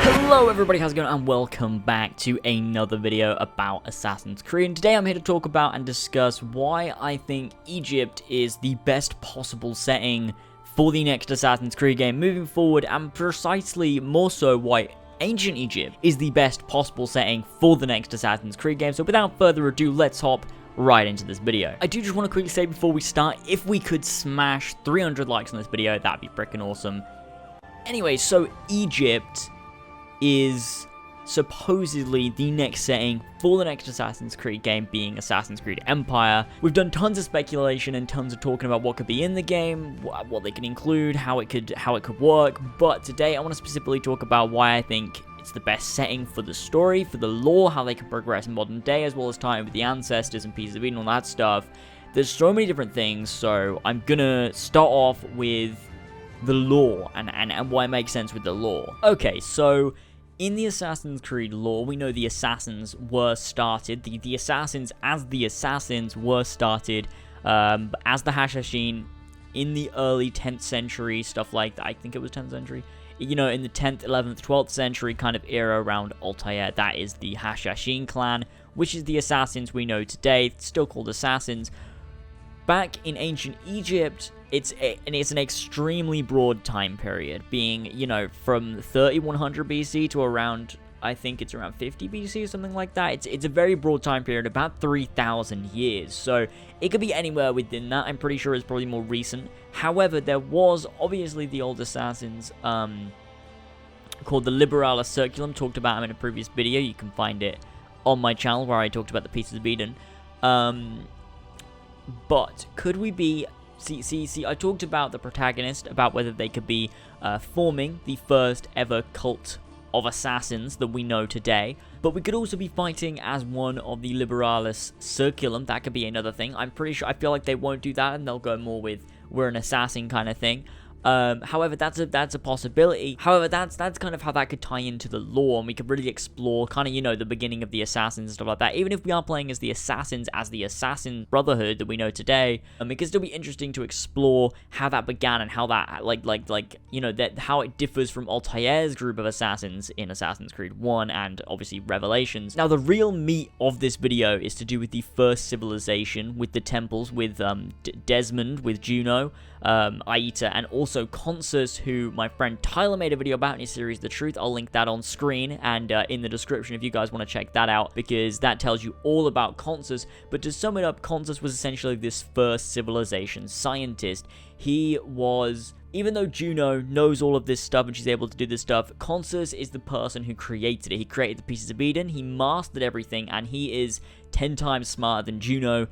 Hello everybody, how's it going, and welcome back to another video about Assassin's Creed. And today I'm here to talk about and discuss why I think Egypt is the best possible setting for the next Assassin's Creed game moving forward, and precisely more so why ancient Egypt is the best possible setting for the next Assassin's Creed game. So without further ado, let's hop right into this video. I do just want to quickly say before we start, if we could smash 300 likes on this video, that'd be freaking awesome. Anyway, so Egypt is supposedly the next setting for the next Assassin's Creed game, being Assassin's Creed Empire. We've done tons of speculation and tons of talking about what could be in the game, what they can include, how it could work, but today I want to specifically talk about why I think it's the best setting for the story, for the lore, how they can progress in modern day, as well as tie in with the ancestors and pieces of Eden and all that stuff. There's so many different things, so I'm gonna start off with the lore and why it makes sense with the lore. Okay, so in the Assassin's Creed lore, we know the assassins were started, the assassins as the assassins were started as the Hashashin in the early 10th century, stuff like that. I think it was 10th century. You know, in the 10th, 11th, 12th century kind of era around Altair, that is the Hashashin clan, which is the assassins we know today, still called assassins. Back in ancient Egypt, it's an extremely broad time period, being, you know, from 3100 BC to around, I think it's around 50 BC or something like that. It's a very broad time period, about 3,000 years, so it could be anywhere within that. I'm pretty sure it's probably more recent. However, there was obviously the old assassins called the Liberalis Circulum. Talked about them in a previous video. You can find it on my channel where I talked about the pieces of Eden. But could we be... See, I talked about the protagonist, about whether they could be forming the first ever cult of assassins that we know today, but we could also be fighting as one of the Liberalis Circulum. That could be another thing. I'm pretty sure, I feel like they won't do that, and they'll go more with, we're an assassin kind of thing. However, that's a possibility. However, that's kind of how that could tie into the lore, and we could really explore kind of, you know, the beginning of the assassins and stuff like that. Even if we are playing as the assassins, as the assassin brotherhood that we know today, it could still be interesting to explore how that began and how that, like, you know, that how it differs from Altair's group of assassins in Assassin's Creed 1 and obviously Revelations. Now, the real meat of this video is to do with the first civilization, with the temples, with Desmond, with Juno, Aita, and also Consus, who my friend Tyler made a video about in his series The Truth. I'll link that on screen and in the description if you guys want to check that out, because that tells you all about Consus. But to sum it up, Consus was essentially this first civilization scientist. He was... Even though Juno knows all of this stuff and she's able to do this stuff, Consus is the person who created it. He created the pieces of Eden, he mastered everything, and he is 10 times smarter than Juno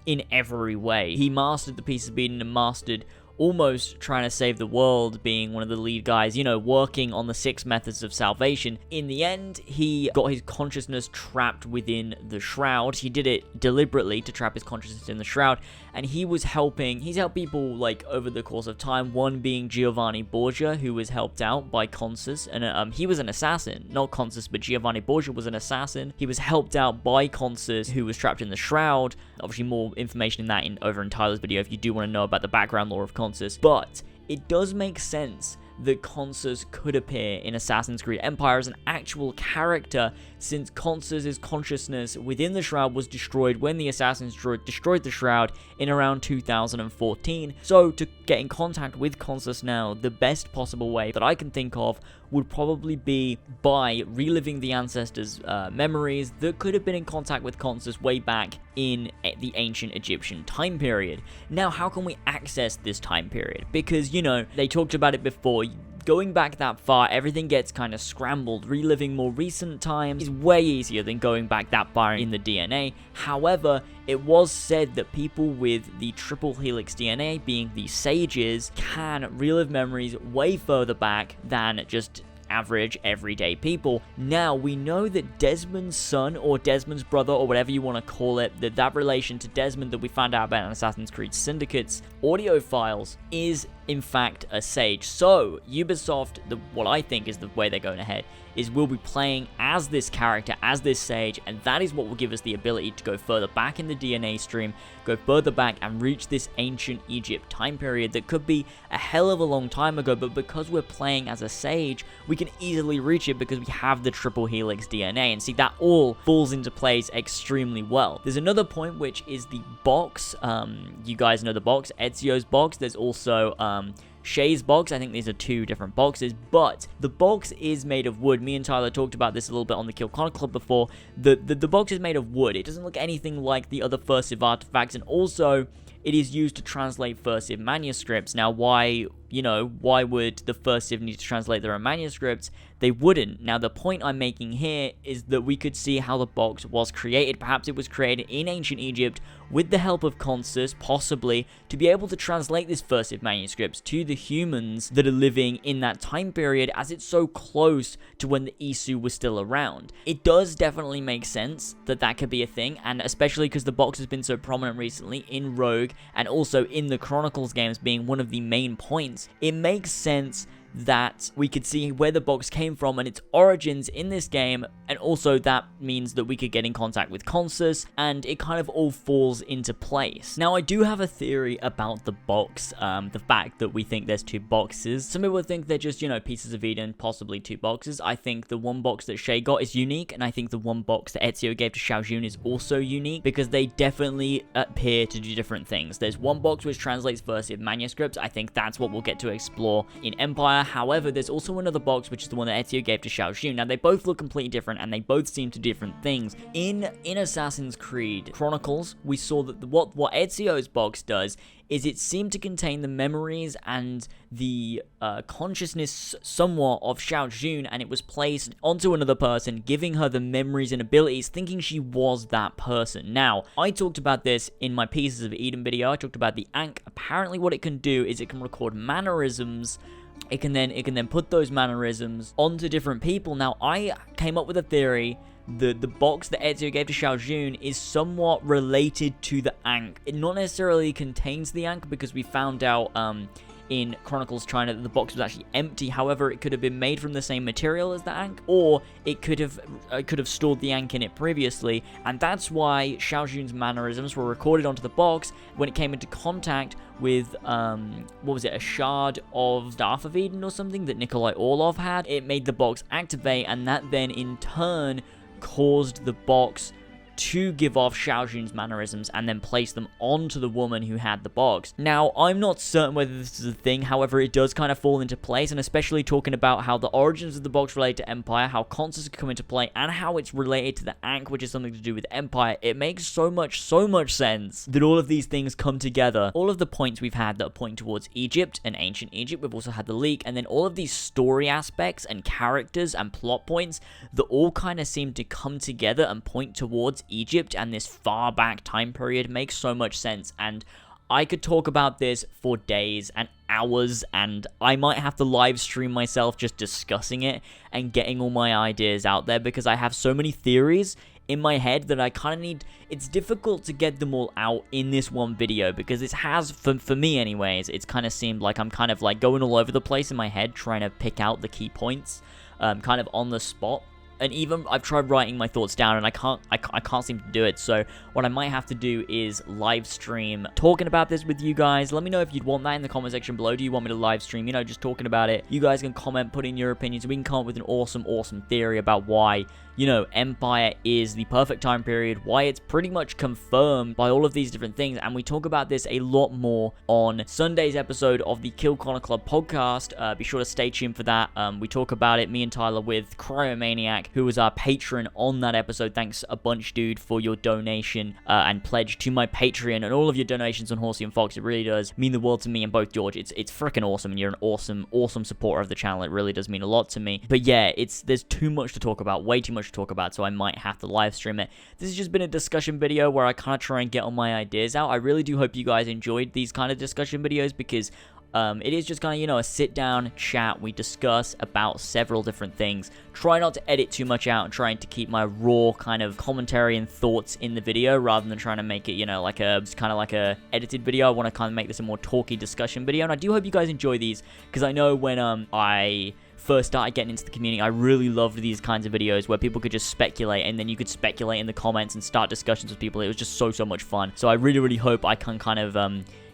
in every way. He mastered the pieces of Eden and mastered almost trying to save the world, being one of the lead guys, you know, working on the 6 methods of salvation. In the end, he got his consciousness trapped within the shroud. He did it deliberately to trap his consciousness in the shroud, and he's helped people, like, over the course of time, one being Giovanni Borgia, who was helped out by Consus, and he was an assassin, not Consus, but Giovanni Borgia was an assassin. He was helped out by Consus, who was trapped in the shroud. Obviously, more information in that over in Tyler's video if you do want to know about the background lore of Consus. But it does make sense that Consus could appear in Assassin's Creed Empire as an actual character, since Consus's consciousness within the Shroud was destroyed when the Assassins destroyed the Shroud in around 2014. So to get in contact with Consus now, the best possible way that I can think of would probably be by reliving the ancestors' memories that could have been in contact with Consus way back in the ancient Egyptian time period. Now, how can we access this time period? Because, you know, they talked about it before. Going back that far, everything gets kind of scrambled. Reliving more recent times is way easier than going back that far in the DNA. However, it was said that people with the triple helix DNA, being the sages, can relive memories way further back than just average, everyday people. Now, we know that Desmond's son, or Desmond's brother, or whatever you want to call it, that relation to Desmond that we found out about in Assassin's Creed Syndicate's audio files is in fact a sage. So Ubisoft, what I think is the way they're going ahead, is we'll be playing as this character, as this sage, and that is what will give us the ability to go further back in the DNA stream, go further back and reach this ancient Egypt time period that could be a hell of a long time ago, but because we're playing as a sage, we can easily reach it because we have the triple helix DNA, and see, that all falls into place extremely well. There's another point, which is the box. You guys know the box, Ezio's box. There's also Shay's box. I think these are two different boxes, but the box is made of wood. Me and Tyler talked about this a little bit on the Kill Connor Club before. The box is made of wood. It doesn't look anything like the other First Civ artifacts, and also it is used to translate First Civ manuscripts. Now, why would the First Civ need to translate their own manuscripts? They wouldn't. Now, the point I'm making here is that we could see how the box was created. Perhaps it was created in ancient Egypt with the help of Consus, possibly, to be able to translate this First Civ manuscripts to the humans that are living in that time period, as it's so close to when the Isu was still around. It does definitely make sense that that could be a thing, and especially because the box has been so prominent recently in Rogue, and also in the Chronicles games being one of the main points, it makes sense that we could see where the box came from and its origins in this game, and also that means that we could get in contact with Consus, and it kind of all falls into place. Now, I do have a theory about the box, the fact that we think there's two boxes. Some people think they're just, pieces of Eden, possibly two boxes. I think the one box that Shay got is unique, and I think the one box that Ezio gave to Xiaojun is also unique, because they definitely appear to do different things. There's one box which translates First Civ manuscripts. I think that's what we'll get to explore in Empire. However, there's also another box, which is the one that Ezio gave to Xiaojun. Now, they both look completely different, and they both seem to do different things. In Assassin's Creed Chronicles, we saw that what Ezio's box does is it seemed to contain the memories and the consciousness somewhat of Xiaojun, and it was placed onto another person, giving her the memories and abilities, thinking she was that person. Now, I talked about this in my Pieces of Eden video. I talked about the Ankh. Apparently, what it can do is it can record mannerisms. It can then put those mannerisms onto different people. Now, I came up with a theory. The box that Ezio gave to Xiaojun is somewhat related to the Ankh. It not necessarily contains the Ankh, because we found out in Chronicles China that the box was actually empty. However, it could have been made from the same material as the Ankh, or it could have stored the Ankh in it previously, and that's why Xiaojun's mannerisms were recorded onto the box when it came into contact with, a shard of Staff of Eden or something that Nikolai Orlov had. It made the box activate, and that then in turn caused the box to give off Xiaojun's mannerisms and then place them onto the woman who had the box. Now, I'm not certain whether this is a thing, however, it does kind of fall into place, and especially talking about how the origins of the box relate to Empire, how Consus could come into play, and how it's related to the Ankh, which is something to do with Empire. It makes so much sense that all of these things come together. All of the points we've had that are pointing towards Egypt and ancient Egypt, we've also had the leak, and then all of these story aspects and characters and plot points that all kind of seem to come together and point towards Egypt and this far back time period makes so much sense, and I could talk about this for days and hours, and I might have to live stream myself just discussing it and getting all my ideas out there, because I have so many theories in my head that I kind of need. It's difficult to get them all out in this one video, because it has, for me anyways, it's kind of seemed like I'm kind of like going all over the place in my head trying to pick out the key points kind of on the spot. And even I've tried writing my thoughts down, and I can't seem to do it. So what I might have to do is live stream talking about this with you guys. Let me know if you'd want that in the comment section below. Do you want me to live stream, just talking about it? You guys can comment, put in your opinions. We can come up with an awesome theory about why, Empire is the perfect time period, why it's pretty much confirmed by all of these different things, and we talk about this a lot more on Sunday's episode of the Kill Connor Club podcast. Be sure to stay tuned for that. We talk about it, me and Tyler, with Cryomaniac, who was our patron on that episode. Thanks a bunch, dude, for your donation and pledge to my Patreon, and all of your donations on Horsey and Fox. It really does mean the world to me and both George. It's freaking awesome, and you're an awesome supporter of the channel. It really does mean a lot to me. But yeah, there's too much to talk about, way too much to talk about, so I might have to live stream it. This has just been a discussion video where I kind of try and get all my ideas out. I really do hope you guys enjoyed these kind of discussion videos, because It is just kind of, you know, a sit-down chat. We discuss about several different things. Try not to edit too much out and trying to keep my raw kind of commentary and thoughts in the video rather than trying to make it, you know, like a kind of like a edited video. I want to kind of make this a more talky discussion video, and I do hope you guys enjoy these, because I know when I first started getting into the community, I really loved these kinds of videos where people could just speculate, and then you could speculate in the comments and start discussions with people. It was just so much fun. So I really hope I can kind of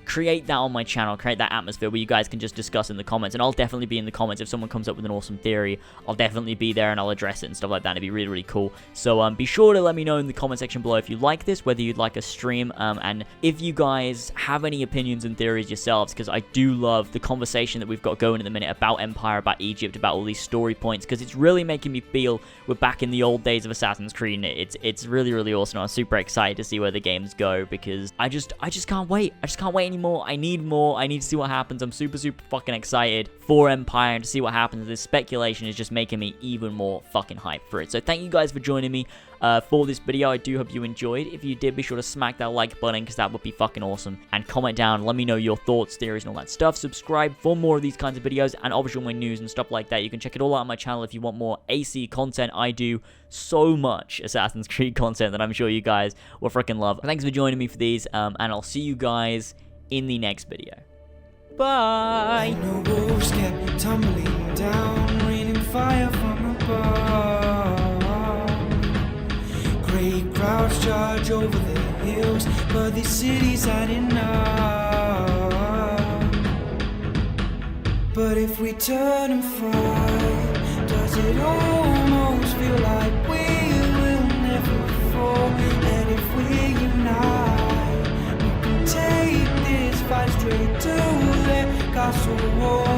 create that on my channel, create that atmosphere where you guys can just discuss in the comments, and I'll definitely be in the comments. If someone comes up with an awesome theory, I'll definitely be there and I'll address it and stuff like that. It'd be really cool. So be sure to let me know in the comment section below if you like this, whether you'd like a stream, and if you guys have any opinions and theories yourselves, because I do love the conversation that we've got going at the minute about Empire, about Egypt, about all these story points, because it's really making me feel we're back in the old days of Assassin's Creed, and it's really awesome. I'm super excited to see where the games go, because I just can't wait. I just can't wait anymore. I need more. I need to see what happens. I'm super fucking excited for Empire and to see what happens. This speculation is just making me even more fucking hyped for it. So thank you guys for joining me for this video. I do hope you enjoyed. If you did, be sure to smack that like button, because that would be fucking awesome. And comment down, let me know your thoughts, theories, and all that stuff. Subscribe for more of these kinds of videos and obviously my news and stuff like that. You can check it all out on my channel if you want more AC content. I do so much Assassin's Creed content that I'm sure you guys will freaking love. Thanks for joining me for these, and I'll see you guys in the next video. Bye! And the wolves kept tumbling down, raining fire from above. Great crowds charge over the hills, but the city's had enough. But if we turn and fight, does it almost feel like we will never fall? And if we unite, we can take this fight straight to their castle wall.